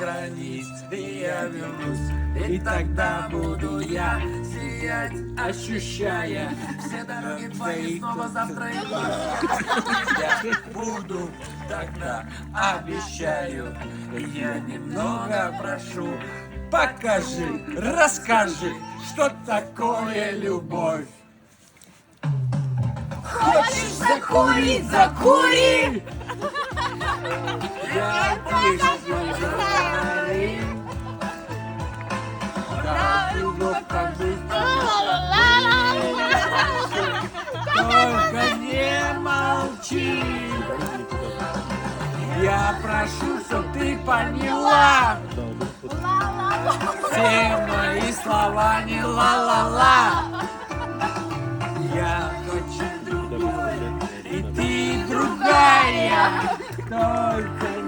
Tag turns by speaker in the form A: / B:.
A: границ, и я вернусь, и тогда буду я сиять, ощущая все дороги твои снова завтра и я буду тогда, обещаю, я немного прошу, покажи, расскажи, что такое любовь.
B: Хочешь закурить, закури!
A: Я пишу, говори, да, покажи, только не молчи. Я прошу, чтоб ты поняла, все мои слова не ла-ла-ла. Я хочу другой, и ты другая, только